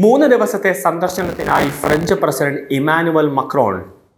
3 ദിവസത്തെ സന്ദർശനത്തിനായി French president Emmanuel Macron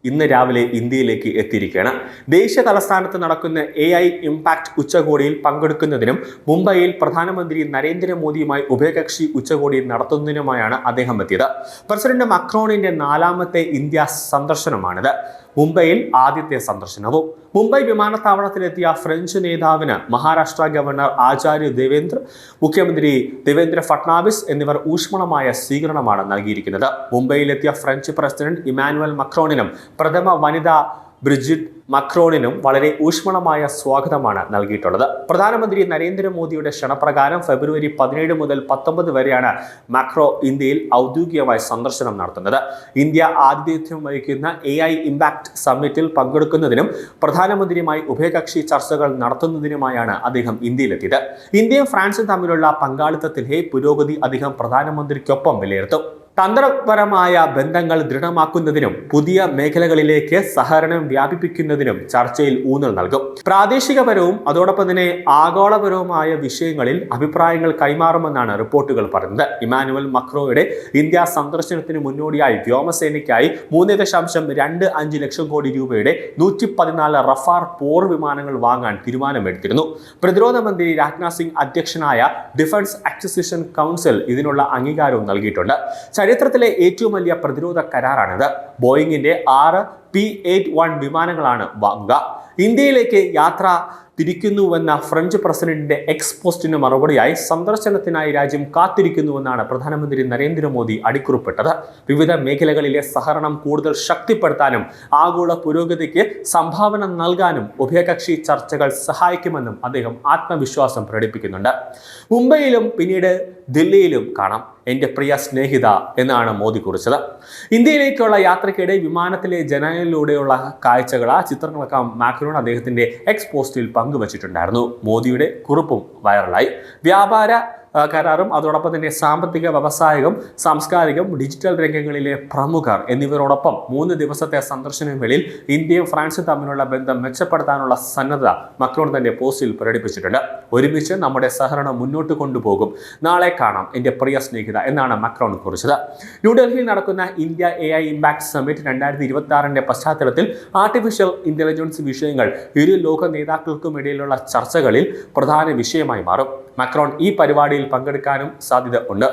ഇന്ന് രാവിലെ ഇന്ത്യയിലേക്ക് എത്തിയിരിക്കുകയാണ്. ദേശീയ തലസ്ഥാനത്ത് നടക്കുന്ന AI ഇംപാക്ട് ഉച്ചകോടിയിൽ പങ്കെടുക്കുന്നതിനും മുംബൈയിൽ പ്രധാനമന്ത്രി നരേന്ദ്രമോദിയുമായി ഉഭയകക്ഷി ഉച്ചകോടി നടത്തുന്നതിനുമായാണ് അദ്ദേഹം എത്തിയത്. പ്രസിഡന്റ് മക്രോണിന്റെ 4ാമത്തെ ഇന്ത്യ സന്ദർശനമാണിത്. മുംബൈയിൽ ആദ്യത്തെ സന്ദർശനവും. മുംബൈ വിമാനത്താവളത്തിലെത്തിയ ഫ്രഞ്ച് നേതാവിന് മഹാരാഷ്ട്ര ഗവർണർ ആചാര്യ ദേവേന്ദ്ര, മുഖ്യമന്ത്രി ദേവേന്ദ്ര ഫട്നാവിസ് എന്നിവർ ഊഷ്മളമായ സ്വീകരണമാണ് നൽകിയിരിക്കുന്നത്. മുംബൈയിലെത്തിയ ഫ്രഞ്ച് പ്രസിഡന്റ് ഇമാനുവൽ മക്രോണിനും പ്രഥമ വനിത ബ്രിജിറ്റ് മക്രോണിനും വളരെ ഊഷ്മളമായ സ്വാഗതമാണ് നൽകിയിട്ടുള്ളത്. പ്രധാനമന്ത്രി നരേന്ദ്രമോദിയുടെ ക്ഷണപ്രകാരം ഫെബ്രുവരി 17 മുതൽ 19 വരെയാണ് മക്രോ ഇന്ത്യയിൽ ഔദ്യോഗികമായി സന്ദർശനം നടത്തുന്നത്. ഇന്ത്യ ആതിഥ്യം വഹിക്കുന്ന AI ഇംപാക്ട് സമ്മിറ്റിൽ പങ്കെടുക്കുന്നതിനും പ്രധാനമന്ത്രിയുമായി ഉഭയകക്ഷി ചർച്ചകൾ നടത്തുന്നതിനുമായാണ് അദ്ദേഹം ഇന്ത്യയിലെത്തിയത്. ഇന്ത്യയും ഫ്രാൻസും തമ്മിലുള്ള പങ്കാളിത്തത്തിലെ പുരോഗതി അദ്ദേഹം പ്രധാനമന്ത്രിക്കൊപ്പം വിലയിരുത്തും. തന്ത്രപരമായ ബന്ധങ്ങൾ ദൃഢമാക്കുന്നതിനും പുതിയ മേഖലകളിലേക്ക് സഹകരണം വ്യാപിപ്പിക്കുന്നതിനും ചർച്ചയിൽ ഊന്നൽ നൽകും. പ്രാദേശികപരവും അതോടൊപ്പം തന്നെ ആഗോളപരവുമായ വിഷയങ്ങളിൽ അഭിപ്രായങ്ങൾ കൈമാറുമെന്നാണ് റിപ്പോർട്ടുകൾ പറയുന്നത്. ഇമാനുവൽ മക്രോയുടെ ഇന്ത്യ സന്ദർശനത്തിന് മുന്നോടിയായി വ്യോമസേനയ്ക്കായി 3.25 ലക്ഷം കോടി രൂപയുടെ 114 റഫാർ പോർ വിമാനങ്ങൾ വാങ്ങാൻ തീരുമാനമെടുത്തിരുന്നു. പ്രതിരോധ മന്ത്രി രാജ്നാഥ് സിംഗ് അധ്യക്ഷനായ ഡിഫൻസ് അക്വിസിഷൻ കൗൺസിൽ ഇതിനുള്ള അംഗീകാരവും നൽകിയിട്ടുണ്ട്. ചരിത്രത്തിലെ ഏറ്റവും വലിയ പ്രതിരോധ കരാറാണിത്. ബോയിങ്ങിന്റെ 6 P-81 വിമാനങ്ങളാണ് വാങ്ങുക. ഇന്ത്യയിലേക്ക് യാത്ര തിരിക്കുന്നുവെന്ന ഫ്രഞ്ച് പ്രസിഡന്റിന്റെ പോസ്റ്റിന് മറുപടിയായി സന്ദർശനത്തിനായി രാജ്യം കാത്തിരിക്കുന്നുവെന്നാണ് പ്രധാനമന്ത്രി നരേന്ദ്രമോദി അടിക്കുറിപ്പിട്ടത്. വിവിധ മേഖലകളിലെ സഹകരണം കൂടുതൽ ശക്തിപ്പെടുത്താനും ആഗോള പുരോഗതിക്ക് സംഭാവന നൽകാനും ഉഭയകക്ഷി ചർച്ചകൾ സഹായിക്കുമെന്നും അദ്ദേഹം ആത്മവിശ്വാസം പ്രകടിപ്പിക്കുന്നുണ്ട്. മുംബൈയിലും പിന്നീട് ദില്ലിയിലും കാണാം എൻ്റെ പ്രിയ സ്നേഹിത എന്നാണ് മോദി കുറിച്ചത്. ഇന്ത്യയിലേക്കുള്ള യാത്രയ്ക്കിടെ വിമാനത്തിലെ ജനലിലൂടെയുള്ള കാഴ്ചകൾ, ആ ചിത്രങ്ങളൊക്കെ മാക്രോൺ അദ്ദേഹത്തിന്റെ പോസ്റ്റിൽ പങ്കുവച്ചിട്ടുണ്ടായിരുന്നു. മോദിയുടെ കുറിപ്പും വൈറലായി. വ്യാപാര കരാറും അതോടൊപ്പം തന്നെ സാമ്പത്തിക, വ്യവസായികം, സാംസ്കാരികം, ഡിജിറ്റൽ രംഗങ്ങളിലെ പ്രമുഖർ എന്നിവരോടൊപ്പം 3 ദിവസത്തെ സന്ദർശനവേളയിൽ ഇന്ത്യയും ഫ്രാൻസും തമ്മിലുള്ള ബന്ധം മെച്ചപ്പെടുത്താനുള്ള സന്നദ്ധത മക്രോൺ തന്റെ പോസ്റ്റിൽ പ്രകടിപ്പിച്ചിട്ടുണ്ട്. ഒരുമിച്ച് നമ്മുടെ സഹകരണം മുന്നോട്ട് കൊണ്ടുപോകും. നാളെ കാണാം എൻ്റെ പ്രിയ സ്നേഹിത എന്നാണ് മക്രോൺ കുറിച്ചത്. ന്യൂഡൽഹിയിൽ നടക്കുന്ന ഇന്ത്യ AI ഇംപാക്ട് സമ്മിറ്റ് 2026 പശ്ചാത്തലത്തിൽ ആർട്ടിഫിഷ്യൽ ഇന്റലിജൻസ് വിഷയങ്ങൾ ഇരു ലോക നേതാക്കൾക്കും ഇടയിലുള്ള ചർച്ചകളിൽ പ്രധാന വിഷയമായി മാറും. മക്രോൺ ഈ പരിപാടിയിൽ പങ്കെടുക്കാനും സാധ്യത ഉണ്ട്.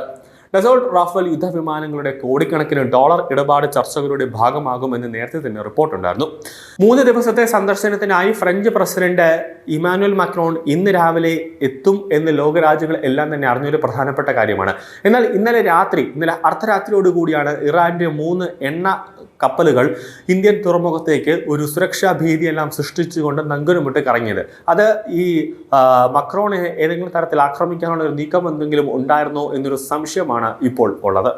ഡസോൾട്ട് റാഫേൽ യുദ്ധവിമാനങ്ങളുടെ കോടിക്കണക്കിന് ഡോളർ ഇടപാട് ചർച്ചകളുടെ ഭാഗമാകുമെന്ന് നേരത്തെ തന്നെ റിപ്പോർട്ടുണ്ടായിരുന്നു. 3 ദിവസത്തെ സന്ദർശനത്തിനായി ഫ്രഞ്ച് പ്രസിഡന്റ് ഇമാനുവൽ മക്രോൺ ഇന്ന് രാവിലെ എത്തും എന്ന് ലോകരാജ്യങ്ങൾ എല്ലാം തന്നെ അറിഞ്ഞൊരു പ്രധാനപ്പെട്ട കാര്യമാണ്. എന്നാൽ ഇന്നലെ അർദ്ധരാത്രിയോടുകൂടിയാണ് ഇറാന്റെ 3 എണ്ണ കപ്പലുകൾ ഇന്ത്യൻ തുറമുഖത്തേക്ക് ഒരു സുരക്ഷാ ഭീതിയെല്ലാം സൃഷ്ടിച്ചുകൊണ്ട് നങ്കൂരമിട്ട് കറങ്ങിയത്. അത് ഈ മക്രോണെ ഏതെങ്കിലും തരത്തിൽ ആക്രമിക്കാനുള്ള ഒരു നീക്കം എന്തെങ്കിലും ഉണ്ടായിരുന്നോ എന്നൊരു സംശയമാണ് ഇപ്പോൾ ഉള്ളത്.